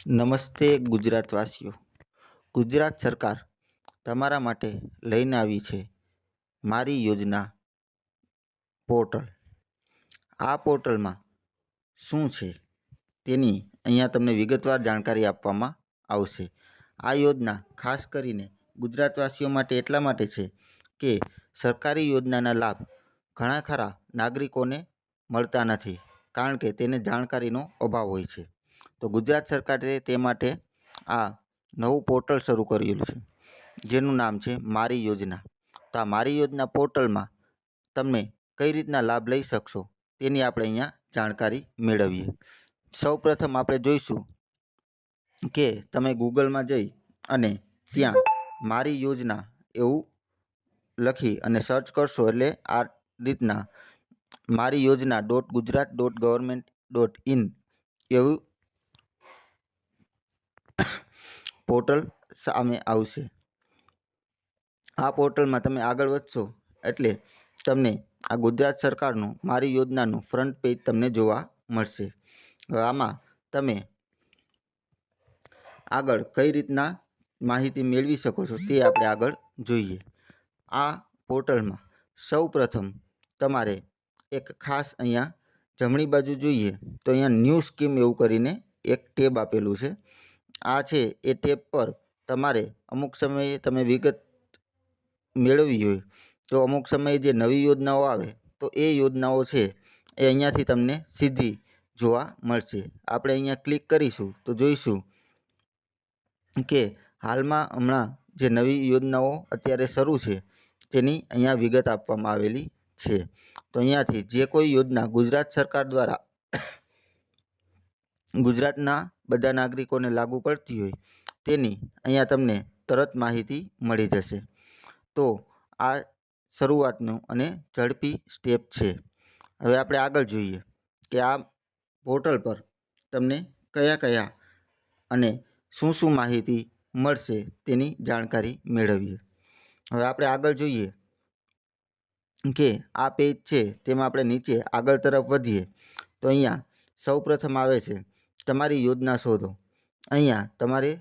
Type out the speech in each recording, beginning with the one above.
નમસ્તે ગુજરાતવાસીઓ. ગુજરાત સરકાર તમારા માટે લઈને આવી છે મારી યોજના પોર્ટલ. આ પોર્ટલમાં શું છે તેની અહીંયા તમને વિગતવાર જાણકારી આપવામાં આવશે. આ યોજના ખાસ કરીને ગુજરાતવાસીઓ માટે એટલા માટે છે કે સરકારી યોજનાના લાભ ઘણા ખરા નાગરિકોને મળતા નથી, કારણ કે તેને જાણકારીનો અભાવ હોય છે. તો ગુજરાત સરકારે તે માટે આ નવું પોર્ટલ શરૂ કરેલું છે, જેનું નામ છે મારી યોજના. તો આ મારી યોજના પોર્ટલમાં તમે કઈ રીતના લાભ લઈ શકશો તેની આપણે અહીંયા જાણકારી મેળવીએ. સૌપ્રથમ આપણે જોઈશું કે તમે ગૂગલમાં જઈ અને ત્યાં મારી યોજના એવું લખી અને સર્ચ કરશો એટલે આ રીતના મારી યોજના .ગુજરાત.gov.in એવું પોર્ટલ સામે આવશે. આ પોર્ટલમાં તમે આગળ વધશો એટલે તમને આ ગુજરાત સરકારનું મારી યોજનાનું ફ્રન્ટ પેજ તમને જોવા મળશે. હવે આમાં તમે આગળ કઈ રીતના માહિતી મેળવી શકો છો તે આપણે આગળ જોઈએ. આ પોર્ટલમાં સૌ પ્રથમ તમારે એક ખાસ અહીંયા જમણી બાજુ જોઈએ તો અહીંયા ન્યૂ સ્કીમ એવું કરીને એક ટેબ આપેલું છે. આ છે એ ટેબ પર તમારે અમુક સમયે તમે વિગત મેળવવી હોય તો અમુક સમયે જે નવી યોજનાઓ આવે તો એ યોજનાઓ છે એ અહીંયાથી તમને સીધી જોવા મળશે. આપણે અહીંયા ક્લિક કરીશું તો જોઈશું કે હાલમાં હમણાં જે નવી યોજનાઓ અત્યારે શરૂ છે તેની અહીંયા વિગત આપવામાં આવેલી છે. તો અહીંયાથી જે કોઈ યોજના ગુજરાત સરકાર દ્વારા ગુજરાતના બધા નાગરિકોને લાગુ પડતી હોય તેની અહીંયા તમને તરત માહિતી મળી જશે. તો આ શરૂઆતનું અને ઝડપી સ્ટેપ છે. હવે આપણે આગળ જોઈએ કે આ પોર્ટલ પર તમને કયા અને શું માહિતી મળશે તેની જાણકારી મેળવીએ. હવે આપણે આગળ જોઈએ કે આ પેજ છે તેમાં આપણે નીચે આગળ તરફ વધીએ તો અહીંયા સૌપ્રથમ આવે છે તમારી યોજના શોધો. અહીંયા તમારે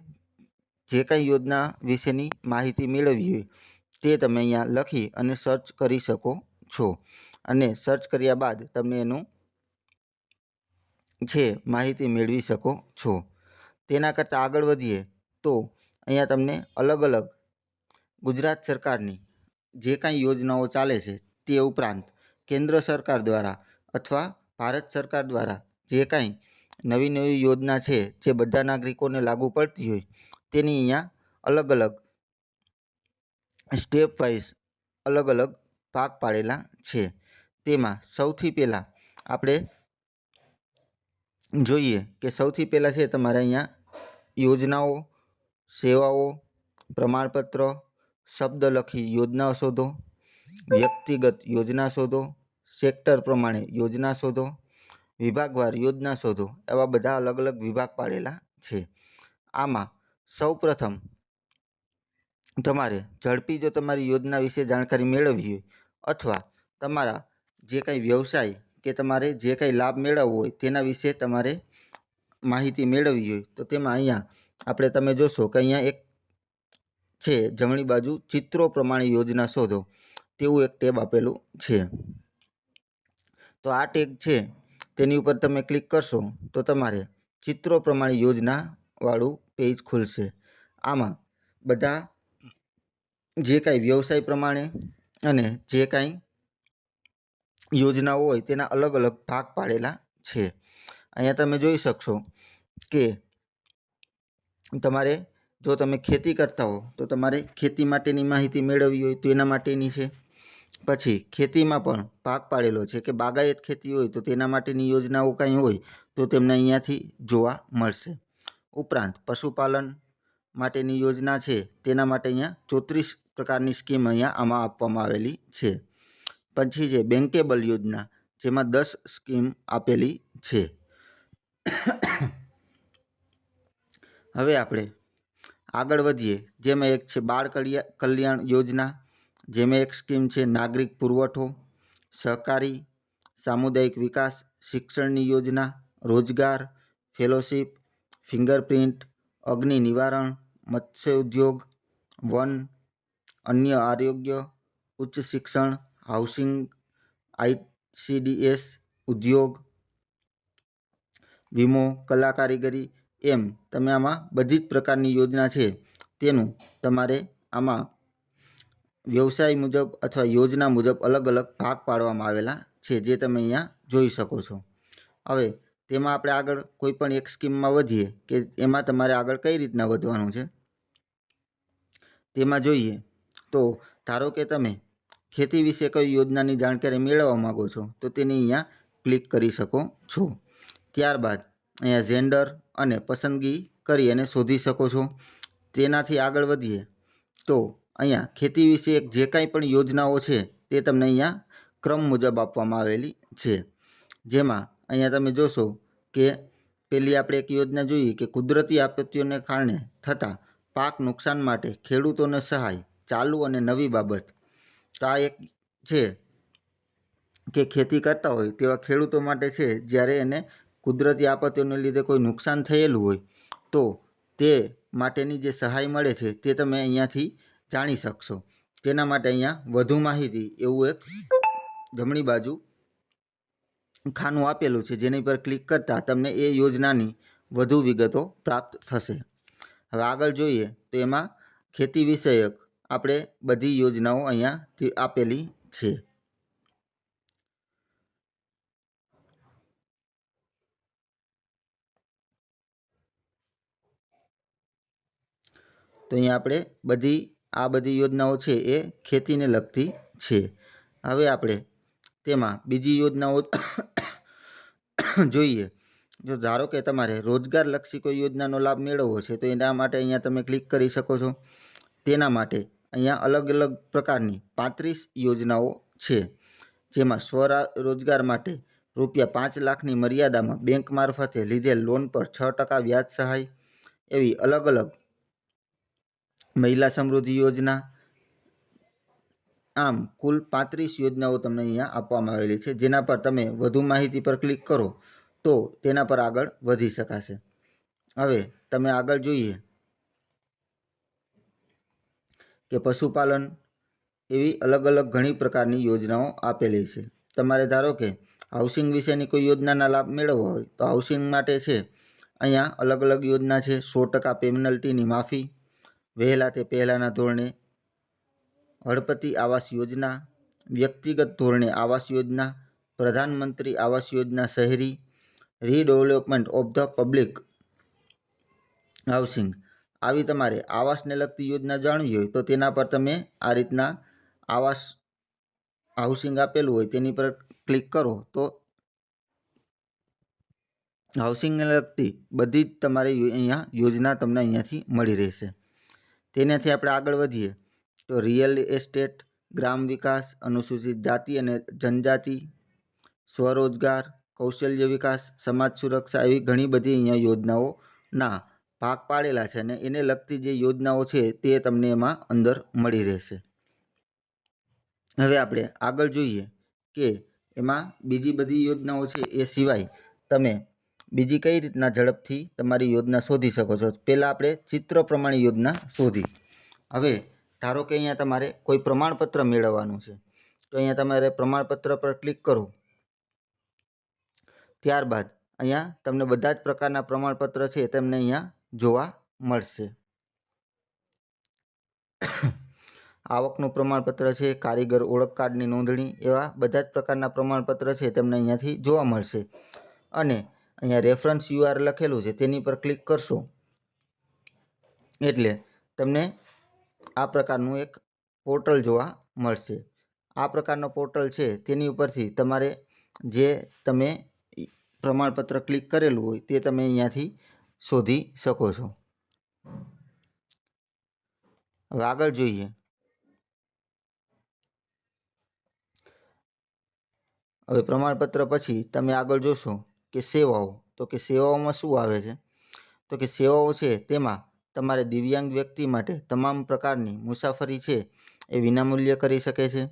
જે કાંઈ યોજના વિશેની માહિતી મેળવવી હોય તે તમે અહીંયા લખી અને સર્ચ કરી શકો છો, અને સર્ચ કર્યા બાદ તમને એનું છે માહિતી મેળવી શકો છો. તેના કરતાં આગળ વધીએ તો અહીંયા તમને અલગ અલગ ગુજરાત સરકારની જે કાંઈ યોજનાઓ ચાલે છે તે ઉપરાંત કેન્દ્ર સરકાર દ્વારા અથવા ભારત સરકાર દ્વારા જે કાંઈ નવી યોજના છે જે બધા નાગરિકોને લાગુ પડતી હોય તેની અહીંયા અલગ અલગ સ્ટેપ વાઇઝ અલગ અલગ ભાગ પાડેલા છે. તેમાં સૌથી પહેલાં આપણે જોઈએ કે સૌથી પહેલાં છે તમારે અહીંયા યોજનાઓ, સેવાઓ, પ્રમાણપત્ર, શબ્દ લખી યોજના શોધો, વ્યક્તિગત યોજના શોધો, સેક્ટર પ્રમાણે યોજના શોધો, વિભાગવાર યોજના શોધો, એવા બધા અલગ અલગ વિભાગ પાડેલા છે. આમાં સૌ પ્રથમ તમારે ઝડપી જો તમારી યોજના વિશે જાણકારી મેળવવી હોય અથવા તમારા જે કાંઈ વ્યવસાય કે તમારે જે કાંઈ લાભ મેળવવો હોય તેના વિશે તમારે માહિતી મેળવવી હોય તો તેમાં અહીંયા આપણે તમે જોશો કે અહીંયા એક છે જમણી બાજુ ચિત્રો પ્રમાણે યોજના શોધો તેવું એક ટેબ આપેલું છે. તો આ ટેગ છે તેની ઉપર તમે ક્લિક કરશો તો તમારે ચિત્રો પ્રમાણે યોજનાવાળું પેજ ખુલશે. આમાં બધા જે કાંઈ વ્યવસાય પ્રમાણે અને જે કાંઈ યોજનાઓ હોય તેના અલગ અલગ ભાગ પાડેલા છે. અહીંયા તમે જોઈ શકશો કે તમારે જો તમે ખેતી કરતા હો તો તમારે ખેતી માટેની માહિતી મેળવવી હોય તો એના માટેની છે. પછી ખેતીમાં પણ ભાગ પાડેલો છે કે બાગાયત ખેતી હોય તો તેના માટેની યોજનાઓ કાંઈ હોય તો તેમને અહીંયાથી જોવા મળશે. ઉપરાંત પશુપાલન માટેની યોજના છે તેના માટે અહીંયા 34 પ્રકારની સ્કીમ અહીંયા આમાં આપવામાં આવેલી છે. પછી છે બેન્કેબલ યોજના, જેમાં 10 સ્કીમ આપેલી છે. હવે આપણે આગળ વધીએ, જેમાં એક છે બાળ કલ્યાણ યોજના, જેમાં એક સ્કીમ છે નાગરિક પુરવઠો, સહકારી, સામુદાયિક વિકાસ, શિક્ષણની યોજના, રોજગાર, ફેલોશિપ, ફિંગરપ્રિન્ટ, અગ્નિ નિવારણ, મત્સ્ય ઉદ્યોગ, વન, અન્ય આરોગ્ય, ઉચ્ચ શિક્ષણ, હાઉસિંગ, ICDS, ઉદ્યોગ, વીમો, કલા કારીગરી, એમ તમે આમાં બધી જ પ્રકારની યોજના છે તેનું તમારે આમાં વ્યવસાય મુજબ અથવા યોજના મુજબ અલગ અલગ ભાગ પાડવામાં આવેલા છે, જે તમે અહીંયા જોઈ શકો છો. હવે તેમાં આપણે આગળ કોઈ પણ એક સ્કીમમાં વધીએ કે એમાં તમારે આગળ કઈ રીતના વધવાનું છે તેમાં જોઈએ તો ધારો કે તમે ખેતી વિશે કઈ યોજનાની જાણકારી મેળવવા માગો છો તો તેની અહીંયા ક્લિક કરી શકો છો. ત્યારબાદ અહીંયા જેન્ડર અને પસંદગી કરી અને શોધી શકો છો. તેનાથી આગળ વધીએ તો અહીંયા ખેતી વિશે જે કાંઈ પણ યોજનાઓ છે તે તમને અહીંયા ક્રમ મુજબ આપવામાં આવેલી છે, જેમાં અહીંયા તમે જોશો કે પહેલી આપણે એક યોજના જોઈએ કે કુદરતી આપત્તિઓને કારણે થતા પાક નુકસાન માટે ખેડૂતોને સહાય, ચાલુ અને નવી બાબત. તો આ એક છે કે ખેતી કરતા હોય તેવા ખેડૂતો માટે છે, જ્યારે એને કુદરતી આપત્તિઓને લીધે કોઈ નુકસાન થયેલું હોય તો તે માટેની જે સહાય મળે છે તે તમે અહીંયાથી જાણી શકશો. તેના માટે અહીંયા વધુ માહિતી એવું એક જમણી બાજુ ખાનું આપેલું છે, જેની પર ક્લિક કરતાં તમને એ યોજનાની વધુ વિગતો પ્રાપ્ત થશે. હવે આગળ જોઈએ તો એમાં ખેતી વિષયક આપણે બધી યોજનાઓ અહીંયાથી આપેલી છે. તો અહીંયા આપણે બધી યોજનાઓ છે એ ખેતીને લગતી છે. હવે આપણે તેમાં બીજી યોજનાઓ જોઈએ. જો ધારો કે તમારે રોજગારલક્ષી કોઈ યોજનાનો લાભ મેળવવો છે તો એના માટે અહીંયા તમે ક્લિક કરી શકો છો. તેના માટે અહીંયા અલગ અલગ પ્રકારની 35 યોજનાઓ છે, જેમાં સ્વરોજગાર માટે ₹5 લાખની મર્યાદામાં બેંક મારફતે લીધેલ લોન પર 6% વ્યાજ સહાય, એવી અલગ અલગ મહિલા સમૃદ્ધિ યોજના, આમ કુલ 35 યોજનાઓ તમને અહીંયા આપવામાં આવેલી છે, જેના પર તમે વધુ માહિતી પર ક્લિક કરો તો તેના પર આગળ વધી શકાશે. હવે તમે આગળ જોઈએ કે પશુપાલન, એવી અલગ અલગ ઘણી પ્રકારની યોજનાઓ આપેલી છે. તમારે ધારો કે હાઉસિંગ વિશેની કોઈ યોજનાના લાભ મેળવવા હોય તો હાઉસિંગ માટે છે અહીંયા અલગ અલગ યોજના છે. 100% પેનલ્ટીની માફી, વહેલા તે પહેલાંના ધોરણે હળપતિ આવાસ યોજના, વ્યક્તિગત ધોરણે આવાસ યોજના, પ્રધાનમંત્રી આવાસ યોજના શહેરી, redevelopment of the public housing. આવી તમારે આવાસને લગતી યોજના જાણવી હોય તો તેના પર તમે આ રીતના આવાસ હાઉસિંગ આપેલું હોય તેની પર ક્લિક કરો તો હાઉસિંગને લગતી બધી જ તમારી અહીંયા યોજના તમને અહીંયાથી મળી રહેશે. તેનાથી આપણે આગળ વધીએ તો રિયલ એસ્ટેટ, ગ્રામ વિકાસ, અનુસૂચિત જાતિ અને જનજાતિ, સ્વરોજગાર, કૌશલ્ય વિકાસ, સમાજ સુરક્ષા, એવી ઘણી બધી અહીંયા યોજનાઓના ભાગ પાડેલા છે અને એને લગતી જે યોજનાઓ છે તે તમને એમાં અંદર મળી રહેશે. હવે આપણે આગળ જોઈએ કે એમાં બીજી બધી યોજનાઓ છે એ સિવાય તમે બીજી કઈ રીતના ઝડપથી તમારી યોજના શોધી શકો છો. પહેલાં આપણે ચિત્ર પ્રમાણે યોજના શોધી. હવે ધારો કે અહીંયા તમારે કોઈ પ્રમાણપત્ર મેળવવાનું છે તો અહીંયા તમારે પ્રમાણપત્ર પર ક્લિક કરો. ત્યારબાદ અહીંયા તમને બધા જ પ્રકારના પ્રમાણપત્ર છે તમને અહીંયા જોવા મળશે. આવકનું પ્રમાણપત્ર છે, કારીગર ઓળખ કાર્ડની નોંધણી, એવા બધા જ પ્રકારના પ્રમાણપત્ર છે તમને અહીંયાથી જોવા મળશે. અને અહીંયા રેફરન્સ URL લખેલું છે તેની પર ક્લિક કરશો એટલે તમને આ પ્રકારનું એક પોર્ટલ જોવા મળશે. આ પ્રકારનો પોર્ટલ છે તેની ઉપરથી તમારે જે તમે પ્રમાણપત્ર ક્લિક કરેલું હોય તે તમે અહીંયાથી શોધી શકો છો. હવે આગળ જોઈએ. હવે પ્રમાણપત્ર પછી તમે આગળ જોશો કે સેવાઓ. તો કે સેવાઓમાં શું આવે છે તો કે સેવાઓ છે તેમાં તમારે દિવ્યાંગ વ્યક્તિ માટે તમામ પ્રકારની મુસાફરી છે એ વિનામૂલ્યે કરી શકે છે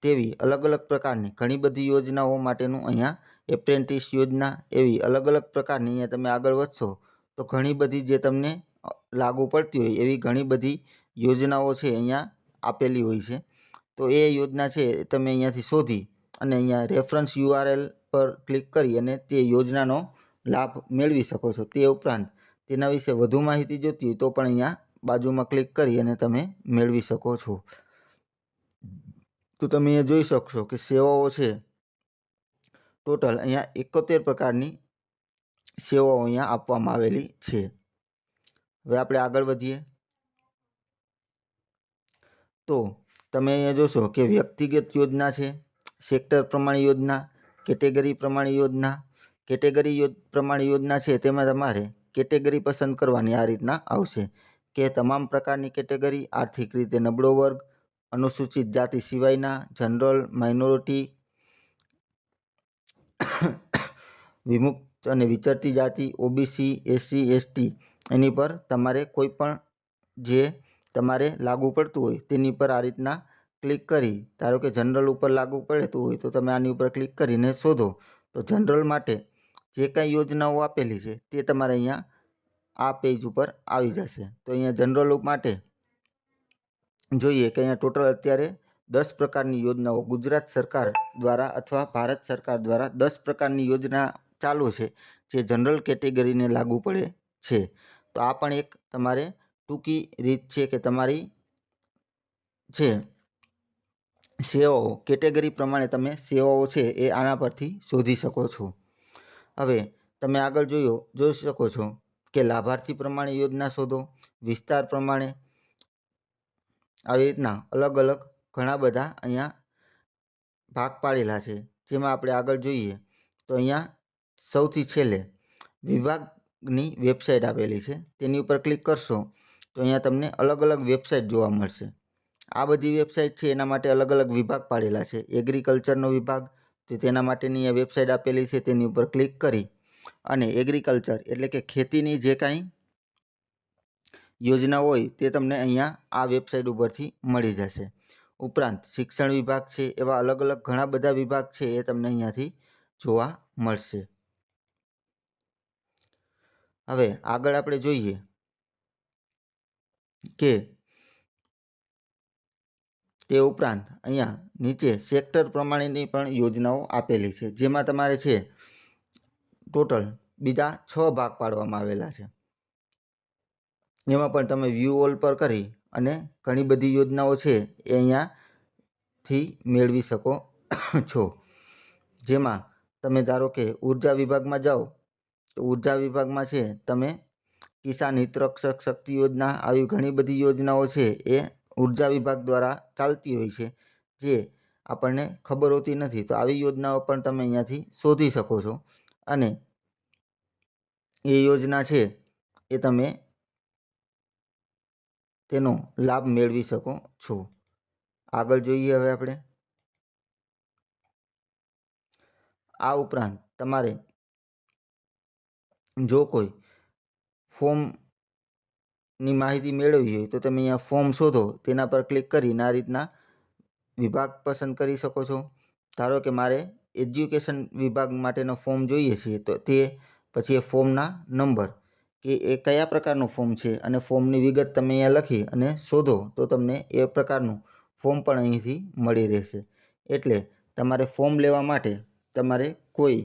તેવી અલગ અલગ પ્રકારની ઘણી બધી યોજનાઓ માટેનું અહીંયા એપ્રેન્ટિસ યોજના, એવી અલગ અલગ પ્રકારની અહીંયા તમે આગળ વધશો તો ઘણી બધી જે તમને લાગુ પડતી હોય એવી ઘણી બધી યોજનાઓ છે અહીંયા આપેલી હોય છે. તો એ યોજના છે તમે અહીંયાથી શોધી અને અહીંયા રેફરન્સ URL પર ક્લિક કરી અને તે યોજનાનો લાભ મેળવી શકો છો. તે ઉપરાંત તેના વિશે વધુ માહિતી જોઈતી હોય તો પણ અહીંયા બાજુમાં ક્લિક કરી અને તમે મેળવી શકો છો. તો તમે અહીંયા જોઈ શકશો કે સેવાઓ છે ટોટલ અહીંયા 71 પ્રકારની સેવાઓ અહીંયા આપવામાં આવેલી છે. હવે આપણે આગળ વધીએ તો તમે અહીંયા જોશો કે વ્યક્તિગત યોજના છે, સેક્ટર પ્રમાણે યોજના, કેટેગરી પ્રમાણે યોજના. કેટેગરી પ્રમાણે યોજના છે તેમાં તમારે કેટેગરી પસંદ કરવાની આ રીતના આવશે કે તમામ પ્રકારની કેટેગરી, આર્થિક રીતે નબળો વર્ગ, અનુસૂચિત જાતિ સિવાયના, જનરલ, માઇનોરિટી, વિમુક્ત અને વિચરતી જાતિ, OBC, SC, ST એની પર તમારે કોઈ પણ જે તમારે લાગુ પડતું હોય તેની પર આ રીતના ક્લિક કરી, ધારો કે જનરલ ઉપર લાગુ પડતું હોય તો તમે આની ઉપર ક્લિક કરીને શોધો. તો જનરલ માટે જે કાંઈ યોજનાઓ આપેલી છે તે તમારે અહીંયા આ પેજ ઉપર આવી જશે. તો અહીંયા જનરલ માટે જોઈએ કે અહીંયા ટોટલ અત્યારે 10 પ્રકારની યોજનાઓ ગુજરાત સરકાર દ્વારા અથવા ભારત સરકાર દ્વારા 10 પ્રકારની યોજના ચાલુ છે જે જનરલ કેટેગરીને લાગુ પડે છે. તો આ પણ એક તમારે ટૂંકી રીત છે કે તમારી છે સેવાઓ કેટેગરી પ્રમાણે તમે સેવાઓ છે એ આના પરથી શોધી શકો છો. હવે તમે આગળ જોઈ શકો છો કે લાભાર્થી પ્રમાણે યોજના શોધો, વિસ્તાર પ્રમાણે, આવી રીતના અલગ અલગ ઘણા બધા અહીંયા ભાગ પાડેલા છે. જેમાં આપણે આગળ જોઈએ તો અહીંયા સૌથી છેલ્લે વિભાગની વેબસાઇટ આપેલી છે, તેની ઉપર ક્લિક કરશો તો અહીંયા તમને અલગ અલગ વેબસાઇટ જોવા મળશે. આ બધી વેબસાઇટ છે એના માટે અલગ અલગ વિભાગ પાડેલા છે. એગ્રીકલ્ચરનો વિભાગ, તો તેના માટેની આ વેબસાઇટ આપેલી છે, તેની ઉપર ક્લિક કરી અને એગ્રીકલ્ચર એટલે કે ખેતીની જે કાંઈ યોજના હોય તે તમને અહીંયા આ વેબસાઇટ ઉપરથી મળી જશે. ઉપરાંત શિક્ષણ વિભાગ છે, એવા અલગ અલગ ઘણા બધા વિભાગ છે એ તમને અહીંયાથી જોવા મળશે. હવે આગળ આપણે જોઈએ કે તે ઉપરાંત અહીંયા નીચે સેક્ટર પ્રમાણેની પણ યોજનાઓ આપેલી છે, જેમાં તમારે છે ટોટલ બીજા 6 ભાગ પાડવામાં આવેલા છે. એમાં પણ તમે વ્યૂ ઓલ પર કરી અને ઘણી બધી યોજનાઓ છે એ અહીંયાથી મેળવી શકો છો. જેમાં તમે ધારો કે ઉર્જા વિભાગમાં જાઓ તો ઉર્જા વિભાગમાં છે તમે કિસાન હિત રક્ષક શક્તિ યોજના, આવી ઘણી બધી યોજનાઓ છે એ ઉર્જા વિભાગ દ્વારા ચાલતી હોય છે જે આપણને ખબર હોતી નથી. તો આવી યોજનાઓ પણ તમે અહીંયાથી શોધી શકો છો અને એ યોજના છે એ તમે તેનો લાભ મેળવી શકો છો. આગળ જોઈએ હવે આપણે. આ ઉપરાંત તમારે જો કોઈ ફોર્મની માહિતી મેળવવી હોય તો તમે અહીંયા ફોર્મ શોધો, તેના પર ક્લિક કરીને આ રીતના વિભાગ પસંદ કરી શકો છો. ધારો કે મારે એજ્યુકેશન વિભાગ માટેનો ફોર્મ જોઈએ છે તો તે પછી એ ફોર્મના નંબર કે એ કયા પ્રકારનું ફોર્મ છે અને ફોર્મની વિગત તમે અહીંયા લખી અને શોધો તો તમને એ પ્રકારનું ફોર્મ પણ અહીંથી મળી રહેશે. એટલે તમારે ફોર્મ લેવા માટે તમારે કોઈ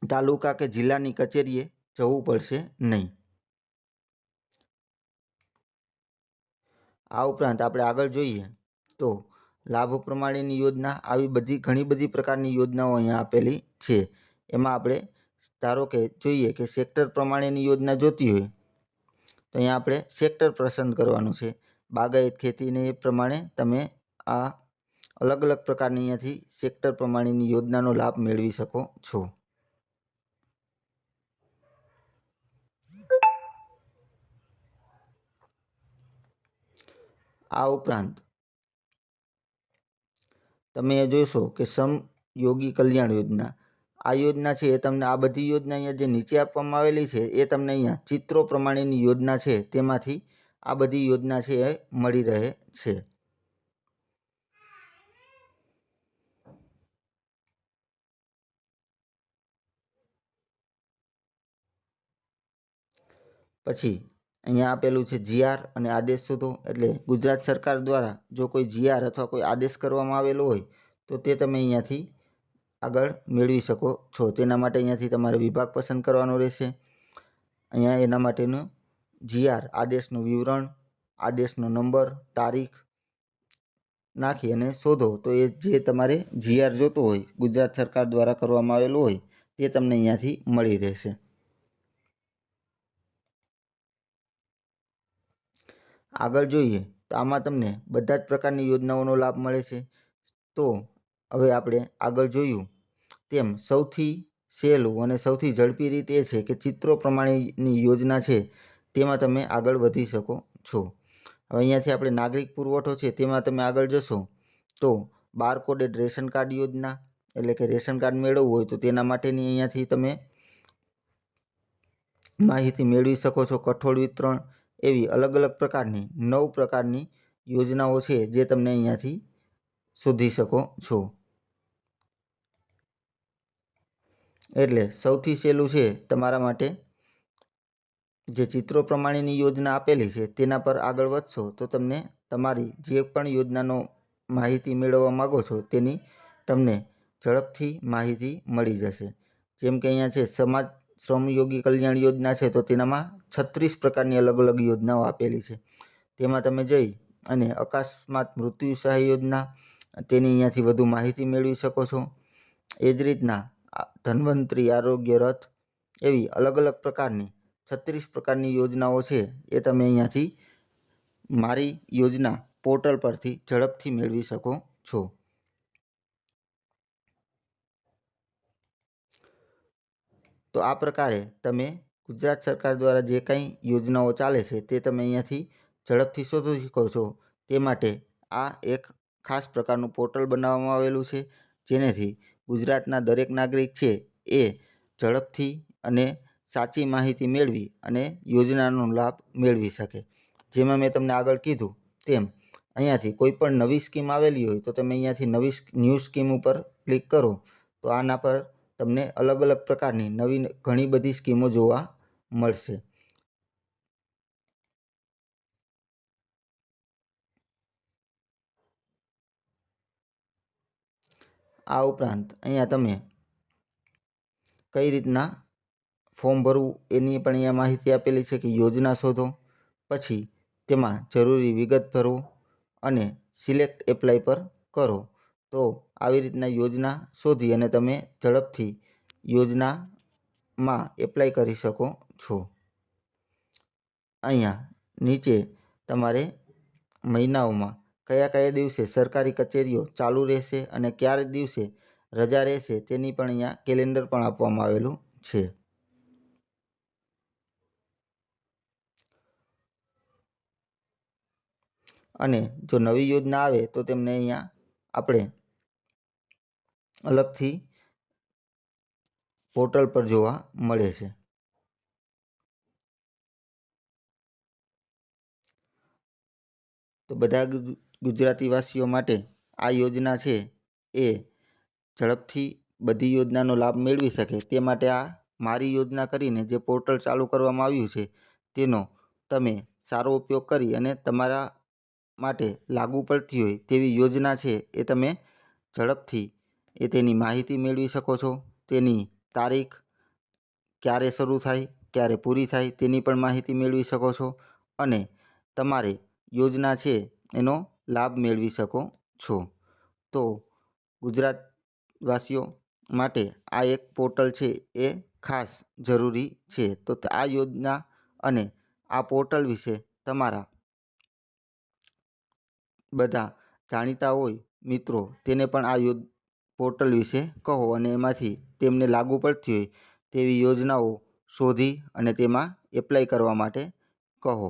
તાલુકા કે જિલ્લાની કચેરીએ જવું પડશે નહીં. આ ઉપરાંત આપણે આગળ જોઈએ તો લાભ પ્રમાણેની યોજના, આવી બધી ઘણી બધી પ્રકારની યોજનાઓ અહીંયા આપેલી છે. એમાં આપણે ધારો કે જોઈએ કે સેક્ટર પ્રમાણેની યોજના જોતી હોય તો અહીંયા આપણે સેક્ટર પસંદ કરવાનું છે. બાગાયત ખેતીને એ પ્રમાણે તમે આ અલગ અલગ પ્રકારની અહીંયાથી સેક્ટર પ્રમાણેની યોજનાનો લાભ મેળવી શકો છો. આ ઉપરાંત તમે જોશો કે શ્રમયોગી કલ્યાણ યોજના, આ યોજના છે એ તમને આ બધી યોજના અહીંયા જે નીચે આપવામાં આવેલી છે એ તમને અહીંયા ચિત્રો પ્રમાણેની યોજના છે તેમાંથી આ બધી યોજના છે એ મળી રહે છે. પછી અહીંયા આપેલું છે જીઆર અને આદેશ શોધો, એટલે ગુજરાત સરકાર દ્વારા જો કોઈ જીઆર અથવા કોઈ આદેશ કરવામાં આવેલો હોય તો તે તમે અહીંયાથી આગળ મેળવી શકો છો. તેના માટે અહીંયાથી તમારે વિભાગ પસંદ કરવાનો રહેશે. અહીંયા એના માટેનું જીઆર આદેશનું વિવરણ, આદેશનો નંબર, તારીખ નાખી અને શોધો. તો એ જે તમારે જીઆર જોતો હોય ગુજરાત સરકાર દ્વારા કરવામાં આવેલું હોય તે તમને અહીંયાથી મળી રહેશે. આગળ જોઈએ તો આમાં તમને બધા જ પ્રકારની યોજનાઓનો લાભ મળે છે. તો હવે આપણે આગળ જોયું તેમ સૌથી સહેલું અને સૌથી ઝડપી રીત એ છે કે ચિત્રો પ્રમાણેની યોજના છે તેમાં તમે આગળ વધી શકો છો. હવે અહીંયાથી આપણે નાગરિક પુરવઠો છે તેમાં તમે આગળ જશો તો બારકોડેડ રેશન કાર્ડ યોજના, એટલે કે રેશન કાર્ડ મેળવવું હોય તો તેના માટેની અહીંયાથી તમે માહિતી મેળવી શકો છો. કઠોળ વિતરણ, એવી અલગ અલગ પ્રકારની 9 પ્રકારની યોજનાઓ છે જે તમને અહીંયાથી શોધી શકો છો. એટલે સૌથી સહેલું છે તમારા માટે જે ચિત્રો પ્રમાણેની યોજના આપેલી છે તેના પર આગળ વધશો તો તમને તમારી જે પણ યોજનાનો માહિતી મેળવવા માગો છો તેની તમને ઝડપથી માહિતી મળી જશે. જેમ કે અહીંયા છે સમાજ શ્રમયોગી કલ્યાણ યોજના છે તો તેનામાં 36 પ્રકારની અલગ અલગ યોજનાઓ આપેલી છે. તેમાં તમે જઈ અને અકસ્માત મૃત્યુ સહાય યોજના તેની અહીંયાથી વધુ માહિતી મેળવી શકો છો. એ જ રીતના ધન્વંતરી આરોગ્ય રથ, એવી અલગ અલગ પ્રકારની 36 પ્રકારની યોજનાઓ છે એ તમે અહીંયાથી મારી યોજના પોર્ટલ પરથી ઝડપથી મેળવી શકો છો. તો આ પ્રકારે તમે ગુજરાત સરકાર દ્વારા જે કંઈ યોજનાઓ ચાલે છે તે તમે અહીંયાથી ઝડપથી શોધી શકો છો. તે માટે આ એક ખાસ પ્રકારનું પોર્ટલ બનાવવામાં આવેલું છે જેનેથી ગુજરાતના દરેક નાગરિક છે એ ઝડપથી અને સાચી માહિતી મેળવી અને યોજનાનો લાભ મેળવી શકે. જેમાં મેં તમને આગળ કીધું તેમ અહીંયાથી કોઈ પણ નવી સ્કીમ આવેલી હોય તો તમે અહીંયાથી નવી ન્યૂ સ્કીમ ઉપર ક્લિક કરો તો આના પર તમને અલગ અલગ પ્રકારની નવી ઘણી બધી સ્કીમો જોવા મળશે. આ ઉપરાંત અહીંયા તમે કઈ રીતના ફોર્મ ભરવું એની પણ અહીંયા માહિતી આપેલી છે કે યોજના શોધો, પછી તેમાં જરૂરી વિગત ભરો અને સિલેક્ટ એપ્લાય પર કરો. તો આવી રીતના યોજના શોધી અને તમે ઝડપથી યોજનામાં એપ્લાય કરી શકો છો. અહીંયા નીચે તમારે મહિનાઓમાં કયા કયા દિવસે સરકારી કચેરીઓ ચાલુ રહેશે અને કયા દિવસે રજા રહેશે તેની પણ અહીંયા કેલેન્ડર પણ આપવામાં આવેલું છે. અને જો નવી યોજના આવે તો તેમને અહીંયા આપણે અલગથી પોર્ટલ પર જોવા મળે છે. તો બધા ગુજરાતીવાસીઓ માટે આ યોજના છે એ ઝડપથી બધી યોજનાનો લાભ મેળવી શકે તે માટે આ મારી યોજના કરીને જે પોર્ટલ ચાલુ કરવામાં આવ્યું છે તેનો તમે સારો ઉપયોગ કરી અને તમારા માટે લાગુ પડતી હોય તેવી યોજના છે એ તમે ઝડપથી તેની માહિતી મેળવી શકો છો. તેની તારીખ ક્યારે શરૂ થાય ક્યારે પૂરી થાય તેની પણ માહિતી મેળવી શકો છો અને તમારે યોજના છે એનો લાભ મેળવી શકો છો. તો ગુજરાતવાસીઓ માટે આ એક પોર્ટલ છે એ ખાસ જરૂરી છે. તો આ યોજના અને આ પોર્ટલ વિશે તમારા બધા જાણીતા હોય મિત્રો તેને પણ આ પોર્ટલ વિશે કહો અને એમાંથી તેમને લાગુ પડતી હોય તેવી યોજનાઓ શોધી અને તેમાં એપ્લાય કરવા માટે કહો.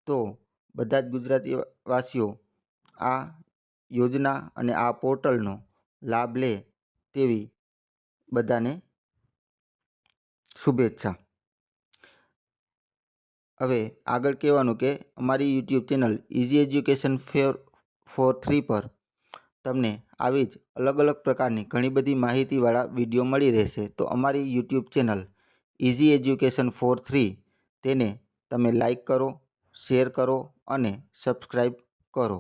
તો બધા જ ગુજરાતીવાસીઓ આ યોજના અને આ પોર્ટલનો લાભ લે તેવી બધાને શુભેચ્છા. હવે આગળ કહેવાનું કે અમારી YouTube channel easy education four 3 પર તમને આવી જ અલગ અલગ પ્રકારની ઘણી બધી માહિતીવાળા વિડીયો મળી રહેશે. તો અમારી YouTube channel easy education four 3 તેને તમે લાઈક કરો, શેર કરો અને સબસ્ક્રાઈબ કરો.